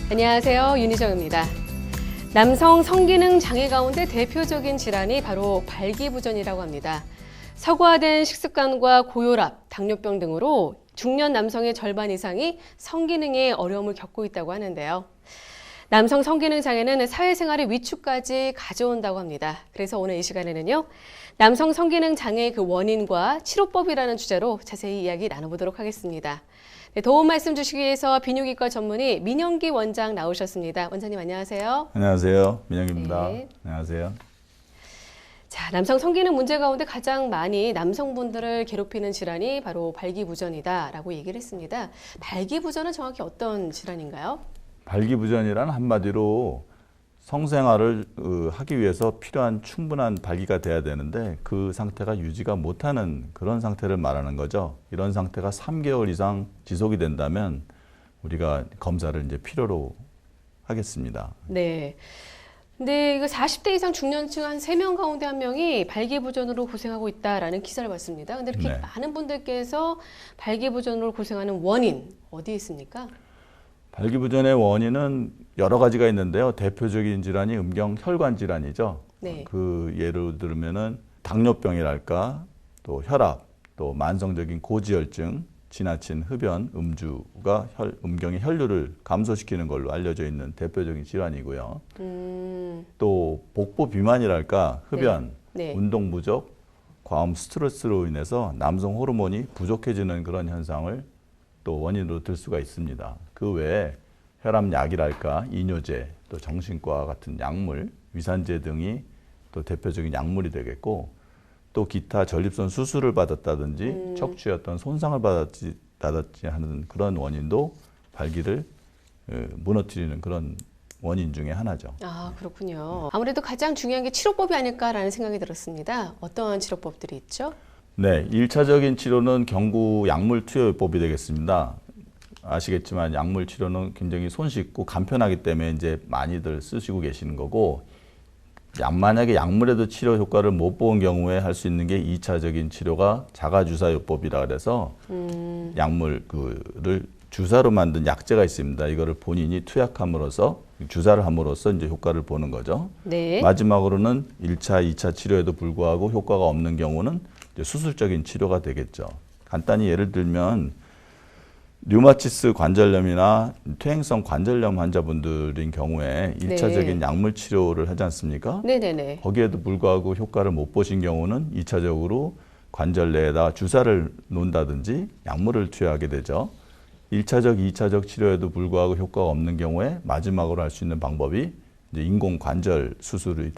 안녕하세요. 윤희정입니다. 남성 성기능 장애 가운데 대표적인 질환이 바로 발기부전이라고 합니다. 서구화된 식습관과 고혈압, 당뇨병 등으로 중년 남성의 절반 이상이 성기능에 어려움을 겪고 있다고 하는데요. 남성 성기능 장애는 사회생활의 위축까지 가져온다고 합니다. 그래서 오늘 이 시간에는요, 남성 성기능 장애의 그 원인과 치료법이라는 주제로 자세히 이야기 나눠보도록 하겠습니다. 네, 도움 말씀 주시기 위해서 비뇨기과 전문의 민영기 원장 나오셨습니다. 원장님 안녕하세요. 안녕하세요. 민영기입니다. 네. 안녕하세요. 자, 남성 성기능 문제 가운데 가장 많이 남성분들을 괴롭히는 질환이 바로 발기부전이다라고 얘기를 했습니다. 발기부전은 정확히 어떤 질환인가요? 발기부전이란 한마디로 성생활을 하기 위해서 필요한 충분한 발기가 돼야 되는데 그 상태가 유지가 못하는 그런 상태를 말하는 거죠. 이런 상태가 3개월 이상 지속이 된다면 우리가 검사를 이제 필요로 하겠습니다. 네. 근데 이거 40대 이상 중년층 한 3명 가운데 1명이 발기부전으로 고생하고 있다라는 기사를 봤습니다. 근데 이렇게 네. 많은 분들께서 발기부전으로 고생하는 원인 어디에 있습니까? 발기부전의 원인은 여러 가지가 있는데요. 대표적인 질환이 음경혈관 질환이죠. 네. 그 예를 들면은 당뇨병이랄까, 또 혈압, 또 만성적인 고지혈증, 지나친 흡연, 음주가 음경의 혈류를 감소시키는 걸로 알려져 있는 대표적인 질환이고요. 또 복부 비만이랄까, 흡연, 네. 네. 운동 부족, 과음 스트레스로 인해서 남성 호르몬이 부족해지는 그런 현상을 또 원인으로 들 수가 있습니다. 그 외에 혈압약이랄까, 이뇨제, 또 정신과 같은 약물, 위산제 등이 또 대표적인 약물이 되겠고, 또 기타 전립선 수술을 받았다든지 척추에 어떤 손상을 받았지 하는 그런 원인도 발기를 무너뜨리는 그런 원인 중에 하나죠. 아, 그렇군요. 아무래도 가장 중요한 게 치료법이 아닐까라는 생각이 들었습니다. 어떤 치료법들이 있죠? 네, 1차적인 치료는 경구 약물 투여법이 되겠습니다. 아시겠지만 약물 치료는 굉장히 손쉽고 간편하기 때문에 이제 많이들 쓰시고 계시는 거고, 만약에 약물에도 치료 효과를 못 본 경우에 할 수 있는 게 2차적인 치료가 자가주사요법이라 그래서 약물을 주사로 만든 약제가 있습니다. 이거를 본인이 투약함으로써 주사를 함으로써 이제 효과를 보는 거죠. 네. 마지막으로는 1차, 2차 치료에도 불구하고 효과가 없는 경우는 이제 수술적인 치료가 되겠죠. 간단히 예를 들면 류마티스 관절염이나 퇴행성 관절염 환자분들인 경우에 1차적인 약물 치료를 하지 않습니까? 네네네. 거기에도 불구하고 효과를 못 보신 경우는 2차적으로 관절 내에다 주사를 놓는다든지 약물을 투여하게 되죠. 1차적, 2차적 치료에도 불구하고 효과가 없는 경우에 마지막으로 할 수 있는 방법이 이제 인공 관절 수술이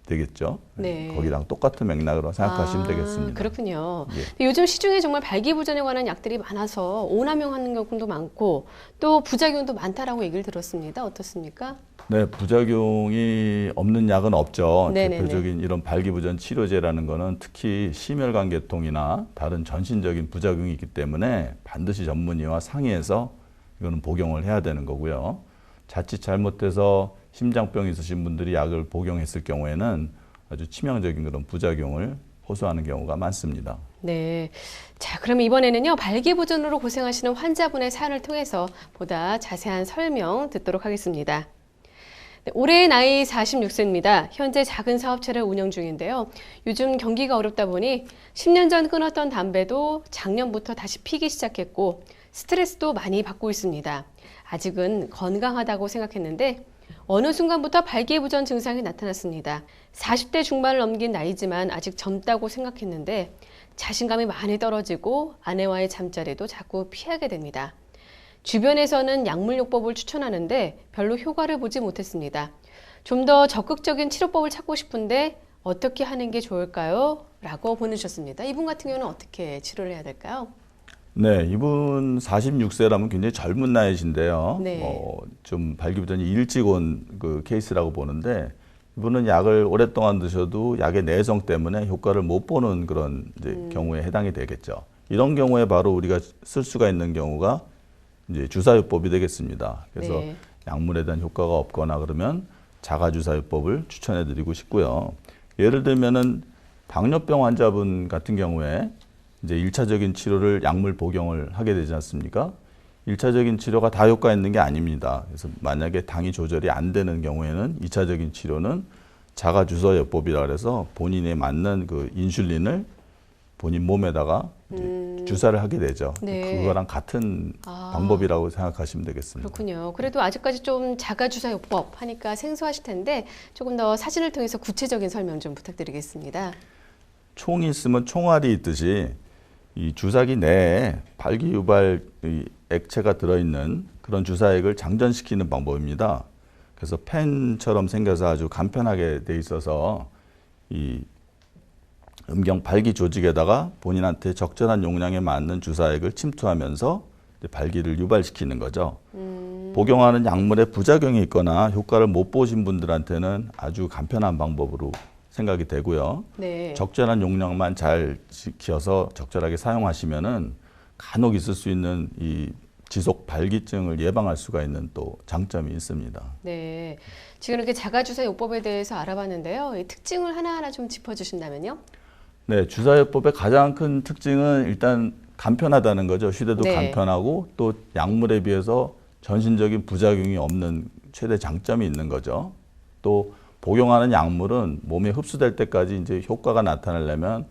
되겠죠. 네. 거기랑 똑같은 맥락으로 생각하시면 되겠습니다. 그렇군요. 예. 요즘 시중에 정말 발기부전에 관한 약들이 많아서 오남용하는 경우도 많고 또 부작용도 많다라고 얘기를 들었습니다. 어떻습니까? 네, 부작용이 없는 약은 없죠. 네네네. 대표적인 이런 발기부전 치료제라는 거는 특히 심혈관계통이나 다른 전신적인 부작용이 있기 때문에 반드시 전문의와 상의해서 이거는 복용을 해야 되는 거고요. 자칫 잘못해서 심장병 있으신 분들이 약을 복용했을 경우에는 아주 치명적인 그런 부작용을 호소하는 경우가 많습니다. 네. 자, 그럼 이번에는요, 발기부전으로 고생하시는 환자분의 사연을 통해서 보다 자세한 설명 듣도록 하겠습니다. 네, 올해 나이 46세입니다. 현재 작은 사업체를 운영 중인데요. 요즘 경기가 어렵다 보니 10년 전 끊었던 담배도 작년부터 다시 피기 시작했고 스트레스도 많이 받고 있습니다. 아직은 건강하다고 생각했는데 어느 순간부터 발기부전 증상이 나타났습니다. 40대 중반을 넘긴 나이지만 아직 젊다고 생각했는데 자신감이 많이 떨어지고 아내와의 잠자리도 자꾸 피하게 됩니다. 주변에서는 약물요법을 추천하는데 별로 효과를 보지 못했습니다. 좀 더 적극적인 치료법을 찾고 싶은데 어떻게 하는 게 좋을까요? 라고 보내주셨습니다. 이분 같은 경우는 어떻게 치료를 해야 될까요? 네, 이분 46세라면 굉장히 젊은 나이신데요. 네. 좀 발기부전이 일찍 온 그 케이스라고 보는데 이분은 약을 오랫동안 드셔도 약의 내성 때문에 효과를 못 보는 그런 이제 경우에 해당이 되겠죠. 이런 경우에 바로 우리가 쓸 수가 있는 경우가 이제 주사요법이 되겠습니다. 그래서 네. 약물에 대한 효과가 없거나 그러면 자가주사요법을 추천해 드리고 싶고요. 예를 들면은 당뇨병 환자분 같은 경우에 이제 1차적인 치료를 약물 복용을 하게 되지 않습니까? 1차적인 치료가 다 효과 있는 게 아닙니다. 그래서 만약에 당이 조절이 안 되는 경우에는 2차적인 치료는 자가주사요법이라 해서 본인에 맞는 그 인슐린을 본인 몸에다가 이제 주사를 하게 되죠. 네. 그거랑 같은 방법이라고 생각하시면 되겠습니다. 그렇군요. 그래도 아직까지 좀 자가주사요법 하니까 생소하실 텐데 조금 더 사진을 통해서 구체적인 설명 좀 부탁드리겠습니다. 총이 있으면 총알이 있듯이 이 주사기 내에 발기유발 액체가 들어있는 그런 주사액을 장전시키는 방법입니다. 그래서 펜처럼 생겨서 아주 간편하게 돼 있어서 이 음경 발기 조직에다가 본인한테 적절한 용량에 맞는 주사액을 침투하면서 이제 발기를 유발시키는 거죠. 복용하는 약물에 부작용이 있거나 효과를 못 보신 분들한테는 아주 간편한 방법으로 생각이 되고요. 네. 적절한 용량만 잘 지켜서 적절하게 사용하시면은 간혹 있을 수 있는 이 지속 발기증을 예방할 수가 있는 또 장점이 있습니다. 네. 지금 이렇게 자가주사요법에 대해서 알아봤는데요. 이 특징을 하나하나 좀 짚어주신다면요? 네, 주사요법의 가장 큰 특징은 일단 간편하다는 거죠. 휴대도 네. 간편하고 또 약물에 비해서 전신적인 부작용이 없는 최대 장점이 있는 거죠. 또 복용하는 약물은 몸에 흡수될 때까지 이제 효과가 나타나려면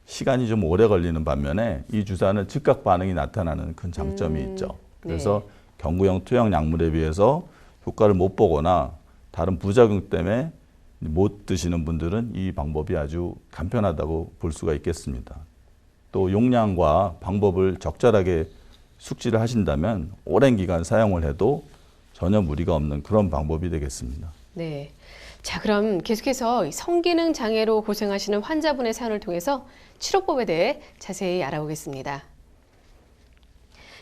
시간이 좀 오래 걸리는 반면에 이 주사는 즉각 반응이 나타나는 큰 장점이 있죠. 그래서 네. 경구용 투영 약물에 비해서 효과를 못 보거나 다른 부작용 때문에 못 드시는 분들은 이 방법이 아주 간편하다고 볼 수가 있겠습니다. 또 용량과 방법을 적절하게 숙지를 하신다면 오랜 기간 사용을 해도 전혀 무리가 없는 그런 방법이 되겠습니다. 네. 자, 그럼 계속해서 성기능 장애로 고생하시는 환자분의 사연을 통해서 치료법에 대해 자세히 알아보겠습니다.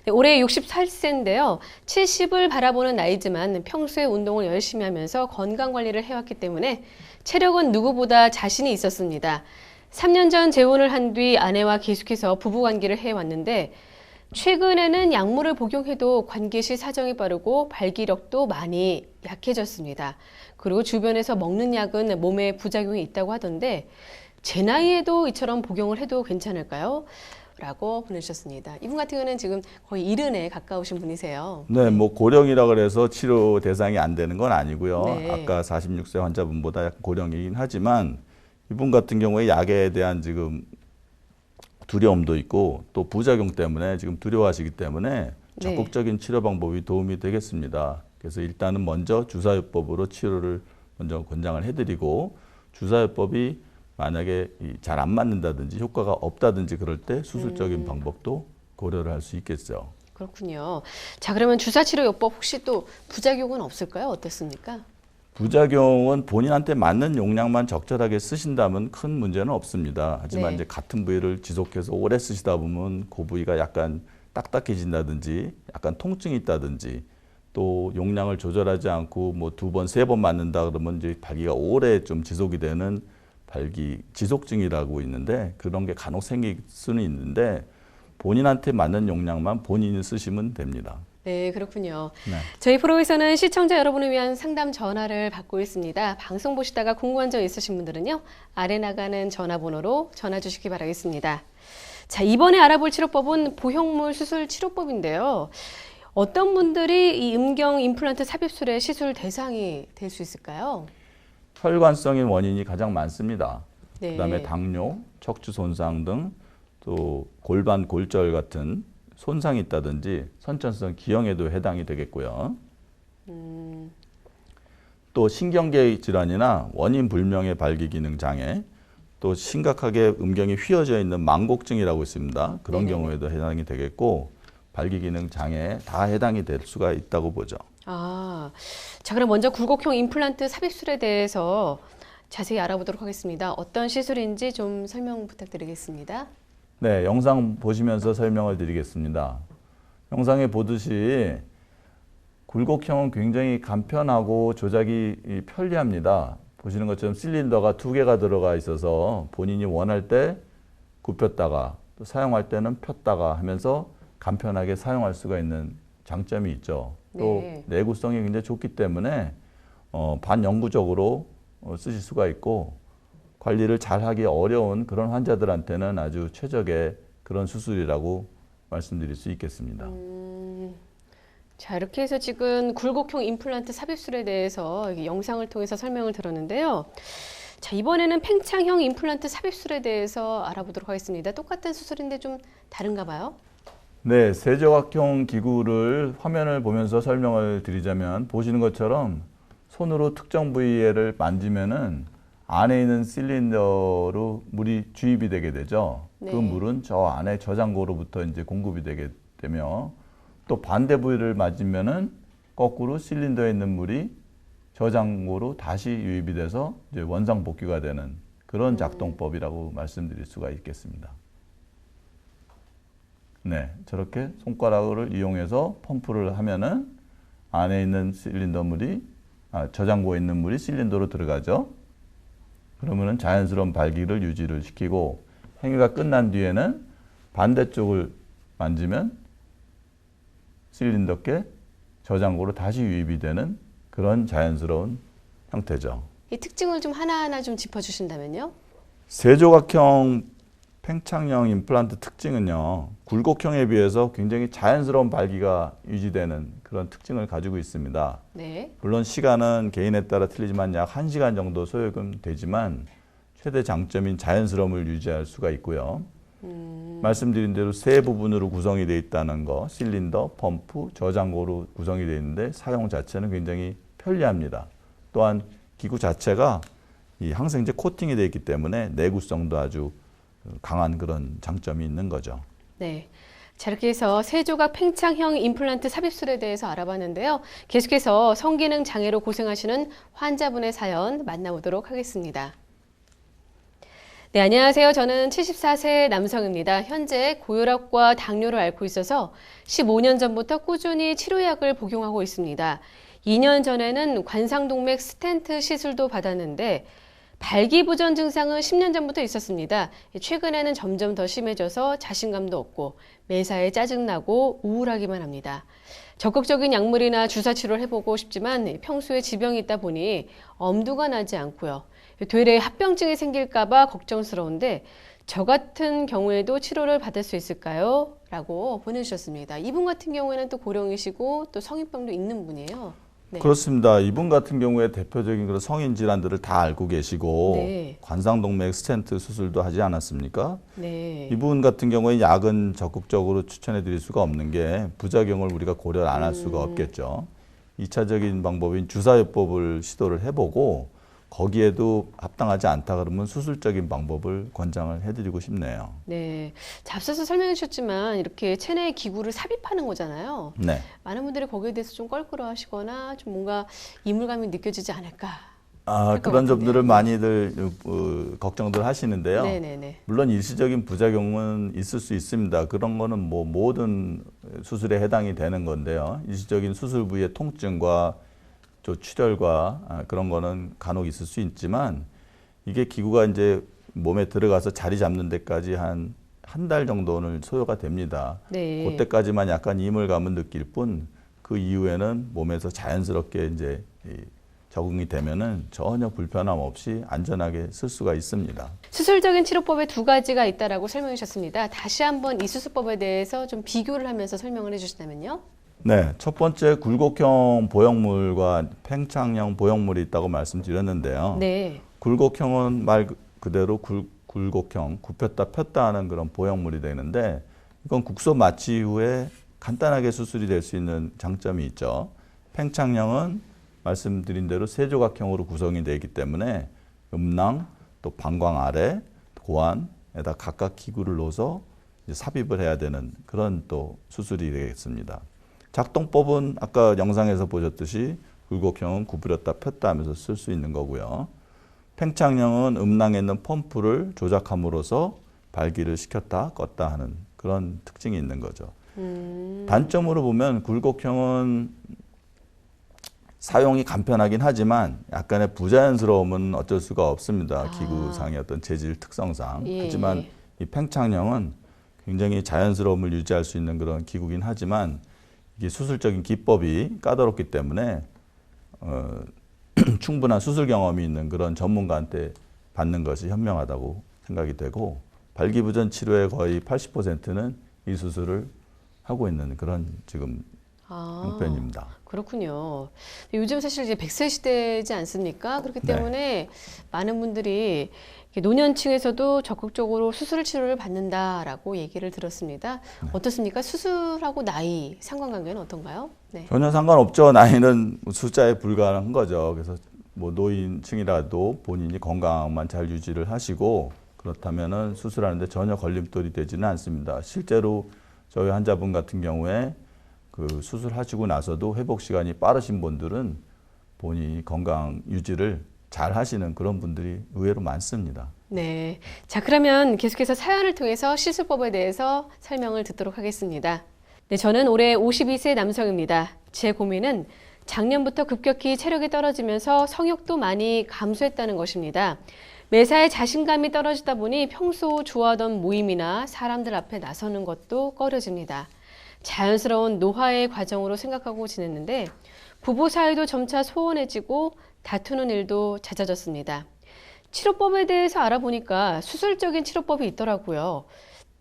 네, 올해 64세인데요. 70을 바라보는 나이지만 평소에 운동을 열심히 하면서 건강관리를 해왔기 때문에 체력은 누구보다 자신이 있었습니다. 3년 전 재혼을 한 뒤 아내와 계속해서 부부관계를 해왔는데 최근에는 약물을 복용해도 관계 시 사정이 빠르고 발기력도 많이 약해졌습니다. 그리고 주변에서 먹는 약은 몸에 부작용이 있다고 하던데 제 나이에도 이처럼 복용을 해도 괜찮을까요? 라고 보내주셨습니다. 이분 같은 경우는 지금 거의 70에 가까우신 분이세요. 네, 뭐 고령이라 그래서 치료 대상이 안 되는 건 아니고요. 네. 아까 46세 환자분보다 약간 고령이긴 하지만 이분 같은 경우에 약에 대한 지금 두려움도 있고 또 부작용 때문에 지금 두려워하시기 때문에 적극적인 치료 방법이 도움이 되겠습니다. 그래서 일단은 먼저 주사요법으로 치료를 먼저 권장을 해드리고 주사요법이 만약에 잘 안 맞는다든지 효과가 없다든지 그럴 때 수술적인 방법도 고려를 할 수 있겠죠. 그렇군요. 자, 그러면 주사치료요법 혹시 또 부작용은 없을까요? 어떻습니까? 부작용은 본인한테 맞는 용량만 적절하게 쓰신다면 큰 문제는 없습니다. 하지만 네. 이제 같은 부위를 지속해서 오래 쓰시다 보면 그 부위가 약간 딱딱해진다든지 약간 통증이 있다든지 또 용량을 조절하지 않고 뭐 2번, 3번 맞는다 그러면 이제 발기가 오래 좀 지속이 되는 발기 지속증이라고 있는데 그런 게 간혹 생길 수는 있는데 본인한테 맞는 용량만 본인이 쓰시면 됩니다. 네, 그렇군요. 네. 저희 프로에서는 시청자 여러분을 위한 상담 전화를 받고 있습니다. 방송 보시다가 궁금한 점 있으신 분들은요, 아래 나가는 전화번호로 전화 주시기 바라겠습니다. 자, 이번에 알아볼 치료법은 보형물 수술 치료법인데요. 어떤 분들이 이 음경 임플란트 삽입술의 시술 대상이 될 수 있을까요? 혈관성인 원인이 가장 많습니다. 네. 그다음에 당뇨, 척추 손상 등 또 골반 골절 같은 손상이 있다든지 선천성 기형에도 해당이 되겠고요. 또 신경계 질환이나 원인 불명의 발기 기능 장애, 또 심각하게 음경이 휘어져 있는 망곡증이라고 있습니다. 그런 네네. 경우에도 해당이 되겠고 발기 기능 장애에 다 해당이 될 수가 있다고 보죠. 아, 자, 그럼 먼저 굴곡형 임플란트 삽입술에 대해서 자세히 알아보도록 하겠습니다. 어떤 시술인지 좀 설명 부탁드리겠습니다. 네, 영상 보시면서 설명을 드리겠습니다. 영상에 보듯이 굴곡형은 굉장히 간편하고 조작이 편리합니다. 보시는 것처럼 실린더가 2개가 들어가 있어서 본인이 원할 때 굽혔다가 또 사용할 때는 폈다가 하면서 간편하게 사용할 수가 있는 장점이 있죠. 또 네. 내구성이 굉장히 좋기 때문에 반영구적으로 쓰실 수가 있고 관리를 잘하기 어려운 그런 환자들한테는 아주 최적의 그런 수술이라고 말씀드릴 수 있겠습니다. 자, 이렇게 해서 지금 굴곡형 임플란트 삽입술에 대해서 이렇게 영상을 통해서 설명을 들었는데요. 자, 이번에는 팽창형 임플란트 삽입술에 대해서 알아보도록 하겠습니다. 똑같은 수술인데 좀 다른가 봐요. 네, 세조각형 기구를 화면을 보면서 설명을 드리자면 보시는 것처럼 손으로 특정 부위를 만지면은 안에 있는 실린더로 물이 주입이 되게 되죠. 네. 그 물은 저 안에 저장고로부터 이제 공급이 되게 되며 또 반대 부위를 맞으면은 거꾸로 실린더에 있는 물이 저장고로 다시 유입이 돼서 이제 원상 복귀가 되는 그런 작동법이라고 말씀드릴 수가 있겠습니다. 네, 저렇게 손가락을 이용해서 펌프를 하면은 안에 있는 실린더 물이 저장고에 있는 물이 실린더로 들어가죠. 그러면은 자연스러운 발기를 유지를 시키고 행위가 끝난 뒤에는 반대쪽을 만지면 실린더께 저장고로 다시 유입이 되는 그런 자연스러운 형태죠. 이 특징을 좀 하나하나 좀 짚어주신다면요. 세조각형 팽창형 임플란트 특징은요, 굴곡형에 비해서 굉장히 자연스러운 발기가 유지되는 그런 특징을 가지고 있습니다. 네. 물론 시간은 개인에 따라 틀리지만 약 1시간 정도 소요가 되지만 최대 장점인 자연스러움을 유지할 수가 있고요. 말씀드린 대로 세 부분으로 구성이 되어 있다는 거, 실린더, 펌프, 저장고로 구성이 되어 있는데 사용 자체는 굉장히 편리합니다. 또한 기구 자체가 이 항생제 코팅이 되어 있기 때문에 내구성도 아주 강한 그런 장점이 있는 거죠. 네. 자, 이렇게 해서 세조각 팽창형 임플란트 삽입술에 대해서 알아봤는데요. 계속해서 성기능 장애로 고생하시는 환자분의 사연 만나보도록 하겠습니다. 네, 안녕하세요. 저는 74세 남성입니다. 현재 고혈압과 당뇨를 앓고 있어서 15년 전부터 꾸준히 치료약을 복용하고 있습니다. 2년 전에는 관상동맥 스텐트 시술도 받았는데 발기부전 증상은 10년 전부터 있었습니다. 최근에는 점점 더 심해져서 자신감도 없고 매사에 짜증나고 우울하기만 합니다. 적극적인 약물이나 주사 치료를 해보고 싶지만 평소에 지병이 있다 보니 엄두가 나지 않고요. 되레 합병증이 생길까 봐 걱정스러운데 저 같은 경우에도 치료를 받을 수 있을까요? 라고 보내주셨습니다. 이분 같은 경우에는 또 고령이시고 또 성인병도 있는 분이에요. 네. 그렇습니다. 이분 같은 경우에 대표적인 그런 성인 질환들을 다 알고 계시고 네. 관상동맥 스텐트 수술도 하지 않았습니까? 네. 이분 같은 경우에 약은 적극적으로 추천해 드릴 수가 없는 게 부작용을 우리가 고려 안 할 수가 없겠죠. 2차적인 방법인 주사요법을 시도를 해보고 거기에도 합당하지 않다 그러면 수술적인 방법을 권장을 해드리고 싶네요. 네. 자, 앞서서 설명해 주셨지만 이렇게 체내에 기구를 삽입하는 거잖아요. 네. 많은 분들이 거기에 대해서 좀 껄끄러워 하시거나 좀 뭔가 이물감이 느껴지지 않을까. 그런 점들을 많이들 걱정들 하시는데요. 네네네. 물론 일시적인 부작용은 있을 수 있습니다. 그런 거는 뭐 모든 수술에 해당이 되는 건데요. 일시적인 수술 부위의 통증과 저 출혈과 그런 거는 간혹 있을 수 있지만 이게 기구가 이제 몸에 들어가서 자리 잡는 데까지 한 달 정도는 소요가 됩니다. 네. 그때까지만 약간 이물감은 느낄 뿐 그 이후에는 몸에서 자연스럽게 이제 적응이 되면은 전혀 불편함 없이 안전하게 쓸 수가 있습니다. 수술적인 치료법에 두 가지가 있다라고 설명해 주셨습니다. 다시 한번 이 수술법에 대해서 좀 비교를 하면서 설명을 해주시다면요. 네, 첫 번째 굴곡형 보형물과 팽창형 보형물이 있다고 말씀드렸는데요. 네. 굴곡형은 말 그대로 굴곡형, 굽혔다 폈다 하는 그런 보형물이 되는데 이건 국소 마취 후에 간단하게 수술이 될 수 있는 장점이 있죠. 팽창형은 말씀드린 대로 세조각형으로 구성이 되어 있기 때문에 음낭, 또 방광 아래, 고환에다 각각 기구를 넣어서 이제 삽입을 해야 되는 그런 또 수술이 되겠습니다. 작동법은 아까 영상에서 보셨듯이 굴곡형은 구부렸다 폈다 하면서 쓸 수 있는 거고요. 팽창형은 음낭에 있는 펌프를 조작함으로써 발기를 시켰다 껐다 하는 그런 특징이 있는 거죠. 단점으로 보면 굴곡형은 사용이 간편하긴 하지만 약간의 부자연스러움은 어쩔 수가 없습니다. 기구상의 어떤 재질 특성상. 예, 하지만 예. 이 팽창형은 굉장히 자연스러움을 유지할 수 있는 그런 기구긴 하지만 이게 수술적인 기법이 까다롭기 때문에 충분한 수술 경험이 있는 그런 전문가한테 받는 것이 현명하다고 생각이 되고 발기부전 치료의 거의 80%는 이 수술을 하고 있는 그런 지금 형편입니다. 그렇군요. 요즘 사실 이제 100세 시대지 않습니까? 그렇기 때문에 많은 분들이 노년층에서도 적극적으로 수술 치료를 받는다라고 얘기를 들었습니다. 어떻습니까? 수술하고 나이 상관관계는 어떤가요? 네. 전혀 상관없죠. 나이는 숫자에 불과한 거죠. 그래서 뭐 노인층이라도 본인이 건강만 잘 유지를 하시고 그렇다면은 수술하는데 전혀 걸림돌이 되지는 않습니다. 실제로 저희 환자분 같은 경우에 그 수술하시고 나서도 회복 시간이 빠르신 분들은 본인이 건강 유지를 잘 하시는 그런 분들이 의외로 많습니다. 네. 자, 그러면 계속해서 사연을 통해서 시술법에 대해서 설명을 듣도록 하겠습니다. 네, 저는 올해 52세 남성입니다. 제 고민은 작년부터 급격히 체력이 떨어지면서 성욕도 많이 감소했다는 것입니다. 매사에 자신감이 떨어지다 보니 평소 좋아하던 모임이나 사람들 앞에 나서는 것도 꺼려집니다. 자연스러운 노화의 과정으로 생각하고 지냈는데 부부 사이도 점차 소원해지고 다투는 일도 잦아졌습니다. 치료법에 대해서 알아보니까 수술적인 치료법이 있더라고요.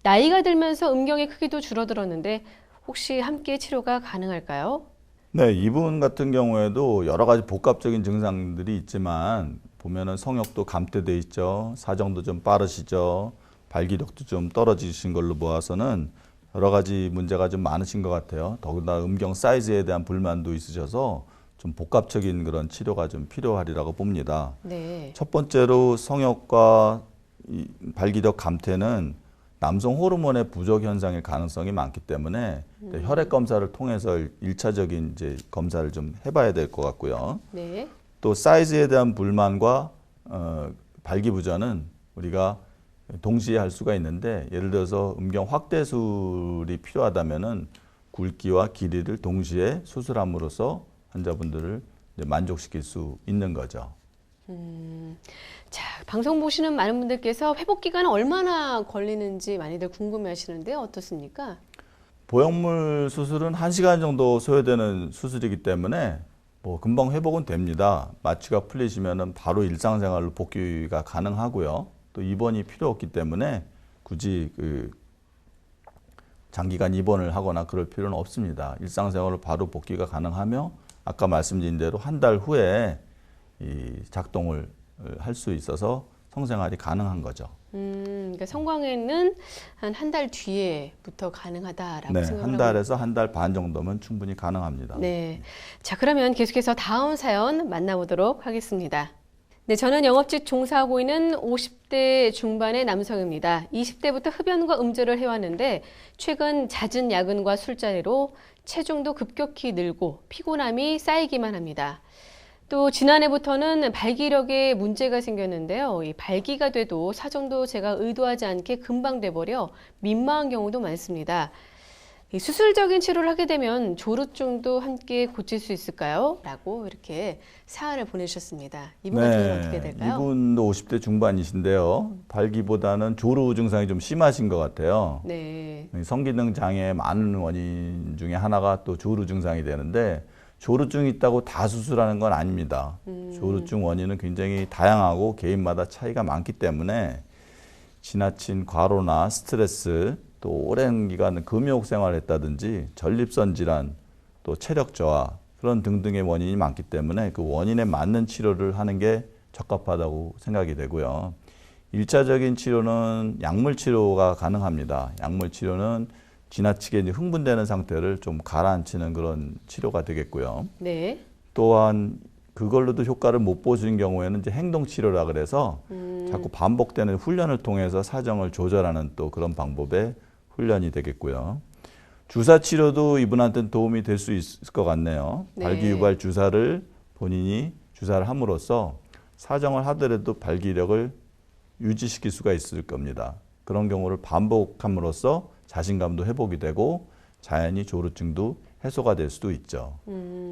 나이가 들면서 음경의 크기도 줄어들었는데 혹시 함께 치료가 가능할까요? 네, 이분 같은 경우에도 여러 가지 복합적인 증상들이 있지만 보면은 성욕도 감퇴돼 있죠. 사정도 좀 빠르시죠. 발기력도 좀 떨어지신 걸로 보아서는 여러 가지 문제가 좀 많으신 것 같아요. 더구나 음경 사이즈에 대한 불만도 있으셔서 좀 복합적인 그런 치료가 좀 필요하리라고 봅니다. 네. 첫 번째로 성욕과 이 발기력 감퇴는 남성 호르몬의 부족 현상일 가능성이 많기 때문에 혈액 검사를 통해서 일차적인 이제 검사를 좀 해봐야 될 것 같고요. 네. 또 사이즈에 대한 불만과 발기부전은 우리가 동시에 할 수가 있는데 예를 들어서 음경 확대술이 필요하다면은 굵기와 길이를 동시에 수술함으로써 환자분들을 이제 만족시킬 수 있는 거죠. 자, 방송 보시는 많은 분들께서 회복 기간은 얼마나 걸리는지 많이들 궁금해하시는데요. 어떻습니까? 보형물 수술은 1시간 정도 소요되는 수술이기 때문에 뭐 금방 회복은 됩니다. 마취가 풀리시면은 바로 일상생활로 복귀가 가능하고요. 또 입원이 필요 없기 때문에 굳이 그 장기간 입원을 하거나 그럴 필요는 없습니다. 일상생활로 바로 복귀가 가능하며 아까 말씀드린 대로 한 달 후에 이 작동을 할 수 있어서 성생활이 가능한 거죠. 그러니까 성광에는 한 달 뒤에부터 가능하다라고 네, 생각을 한 달에서 한 달 반 정도면 충분히 가능합니다. 네. 자, 그러면 계속해서 다음 사연 만나보도록 하겠습니다. 네, 저는 영업직 종사하고 있는 50대 중반의 남성입니다. 20대부터 흡연과 음주를 해왔는데 최근 잦은 야근과 술자리로 체중도 급격히 늘고 피곤함이 쌓이기만 합니다. 또 지난해부터는 발기력에 문제가 생겼는데요. 이 발기가 돼도 사정도 제가 의도하지 않게 금방 돼버려 민망한 경우도 많습니다. 이 수술적인 치료를 하게 되면 조루증도 함께 고칠 수 있을까요? 라고 이렇게 사연을 보내주셨습니다. 이분 같은 경우는 어떻게 될까요? 이분도 50대 중반이신데요. 발기보다는 조루 증상이 좀 심하신 것 같아요. 네. 성기능 장애의 많은 원인 중에 하나가 또 조루 증상이 되는데 조루증이 있다고 다 수술하는 건 아닙니다. 조루증 원인은 굉장히 다양하고 개인마다 차이가 많기 때문에 지나친 과로나 스트레스 또 오랜 기간 금욕 생활을 했다든지 전립선 질환 또 체력 저하 그런 등등의 원인이 많기 때문에 그 원인에 맞는 치료를 하는 게 적합하다고 생각이 되고요. 1차적인 치료는 약물 치료가 가능합니다. 약물 치료는 지나치게 이제 흥분되는 상태를 좀 가라앉히는 그런 치료가 되겠고요. 네. 또한 그걸로도 효과를 못 보시는 경우에는 이제 행동 치료라 그래서 자꾸 반복되는 훈련을 통해서 사정을 조절하는 또 그런 방법의 훈련이 되겠고요. 주사 치료도 이분한테는 도움이 될 수 있을 것 같네요. 네. 발기유발 주사를 본인이 주사를 함으로써 사정을 하더라도 발기력을 유지시킬 수가 있을 겁니다. 그런 경우를 반복함으로써 자신감도 회복이 되고 자연히 조루증도 해소가 될 수도 있죠.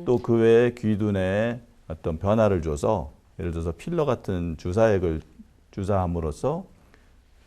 또 그 외에 귀두뇌에 어떤 변화를 줘서 예를 들어서 필러 같은 주사액을 주사함으로써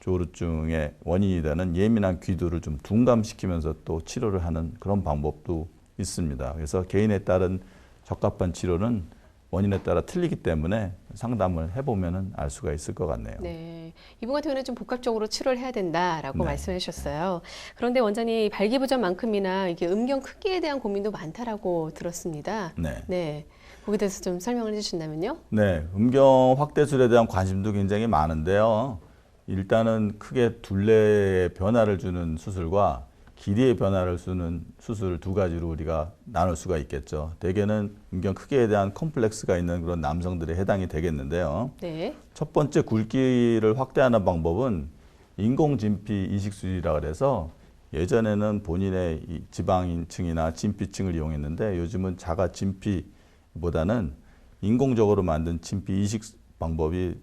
조루증의 원인이 되는 예민한 귀두를 좀 둔감시키면서 또 치료를 하는 그런 방법도 있습니다. 그래서 개인에 따른 적합한 치료는 원인에 따라 틀리기 때문에 상담을 해보면 알 수가 있을 것 같네요. 네, 이분 같은 경우는 좀 복합적으로 치료를 해야 된다라고 네. 말씀해 주셨어요. 그런데 원장님 발기부전만큼이나 이게 음경 크기에 대한 고민도 많다라고 들었습니다. 네. 네, 거기에 대해서 좀 설명을 해주신다면요. 네, 음경 확대술에 대한 관심도 굉장히 많은데요. 일단은 크게 둘레의 변화를 주는 수술과 길이의 변화를 주는 수술 두 가지로 우리가 나눌 수가 있겠죠. 대개는 음경 크기에 대한 컴플렉스가 있는 그런 남성들에 해당이 되겠는데요. 네, 첫 번째 굵기를 확대하는 방법은 인공진피 이식술이라 그래서 예전에는 본인의 이 지방층이나 진피층을 이용했는데 요즘은 자가 진피보다는 인공적으로 만든 진피 이식 방법이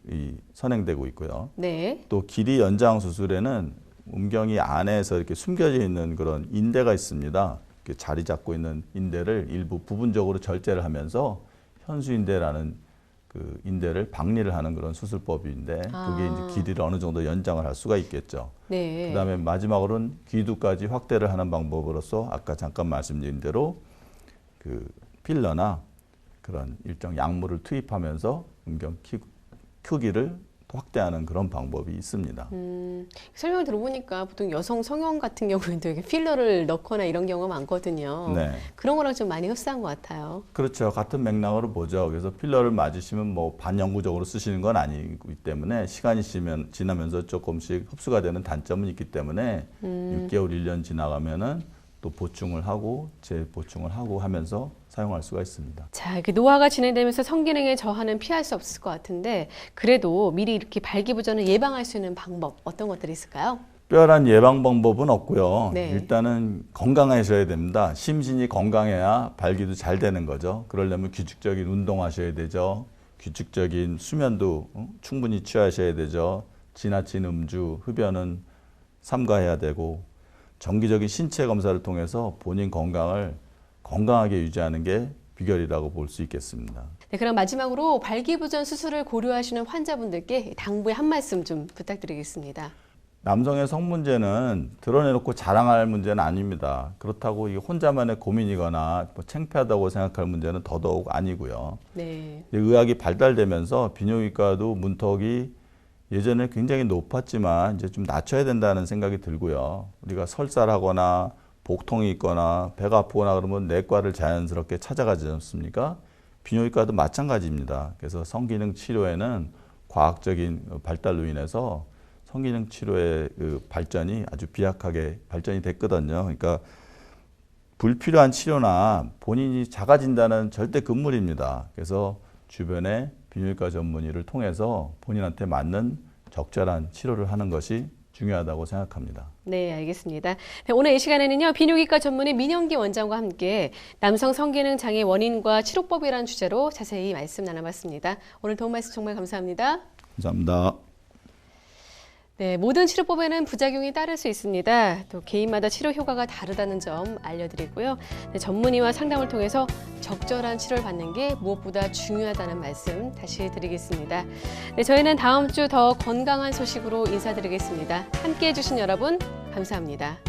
선행되고 있고요. 네, 또 길이 연장 수술에는 음경이 안에서 이렇게 숨겨져 있는 그런 인대가 있습니다. 이렇게 자리 잡고 있는 인대를 일부 부분적으로 절제를 하면서 현수인대라는 그 인대를 박리를 하는 그런 수술법인데 그게 이제 길이를 어느 정도 연장을 할 수가 있겠죠. 네. 그다음에 마지막으로는 귀두까지 확대를 하는 방법으로서 아까 잠깐 말씀드린 대로 그 필러나 그런 일정 약물을 투입하면서 음경 크기를 확대하는 그런 방법이 있습니다. 설명을 들어보니까 보통 여성 성형 같은 경우에도 이렇게 필러를 넣거나 이런 경우가 많거든요. 네. 그런 거랑 좀 많이 흡사한 것 같아요. 그렇죠. 같은 맥락으로 보죠. 그래서 필러를 맞으시면 뭐 반영구적으로 쓰시는 건 아니기 때문에 시간이 지나면서 조금씩 흡수가 되는 단점은 있기 때문에 6개월, 1년 지나가면은 또 보충을 하고 재보충을 하고 하면서 사용할 수가 있습니다. 자, 이렇게 노화가 진행되면서 성기능의 저하는 피할 수 없을 것 같은데 그래도 미리 이렇게 발기부전을 예방할 수 있는 방법 어떤 것들이 있을까요? 특별한 예방 방법은 없고요. 네. 일단은 건강하셔야 됩니다. 심신이 건강해야 발기도 잘 되는 거죠. 그러려면 규칙적인 운동하셔야 되죠. 규칙적인 수면도 충분히 취하셔야 되죠. 지나친 음주, 흡연은 삼가해야 되고 정기적인 신체 검사를 통해서 본인 건강을 건강하게 유지하는 게 비결이라고 볼 수 있겠습니다. 네, 그럼 마지막으로 발기부전 수술을 고려하시는 환자분들께 당부의 한 말씀 좀 부탁드리겠습니다. 남성의 성 문제는 드러내놓고 자랑할 문제는 아닙니다. 그렇다고 이게 혼자만의 고민이거나 뭐 창피하다고 생각할 문제는 더더욱 아니고요. 네. 의학이 발달되면서 비뇨기과도 문턱이 예전에 굉장히 높았지만 이제 좀 낮춰야 된다는 생각이 들고요. 우리가 설사하거나 복통이 있거나 배가 아프거나 그러면 내과를 자연스럽게 찾아가지 않습니까? 비뇨기과도 마찬가지입니다. 그래서 성기능 치료에는 과학적인 발달로 인해서 성기능 치료의 그 발전이 아주 비약하게 발전이 됐거든요. 그러니까 불필요한 치료나 본인이 작아진다는 절대 금물입니다. 그래서 주변에 비뇨기과 전문의를 통해서 본인한테 맞는 적절한 치료를 하는 것이 중요하다고 생각합니다. 네, 알겠습니다. 네, 오늘 이 시간에는요, 비뇨기과 전문의 민영기 원장과 함께 남성 성기능 장애 원인과 치료법이라는 주제로 자세히 말씀 나눠봤습니다. 오늘 도움 말씀 정말 감사합니다. 감사합니다. 네, 모든 치료법에는 부작용이 따를 수 있습니다. 또 개인마다 치료 효과가 다르다는 점 알려드리고요. 네, 전문의와 상담을 통해서 적절한 치료를 받는 게 무엇보다 중요하다는 말씀 다시 드리겠습니다. 네, 저희는 다음 주 더 건강한 소식으로 인사드리겠습니다. 함께해 주신 여러분 감사합니다.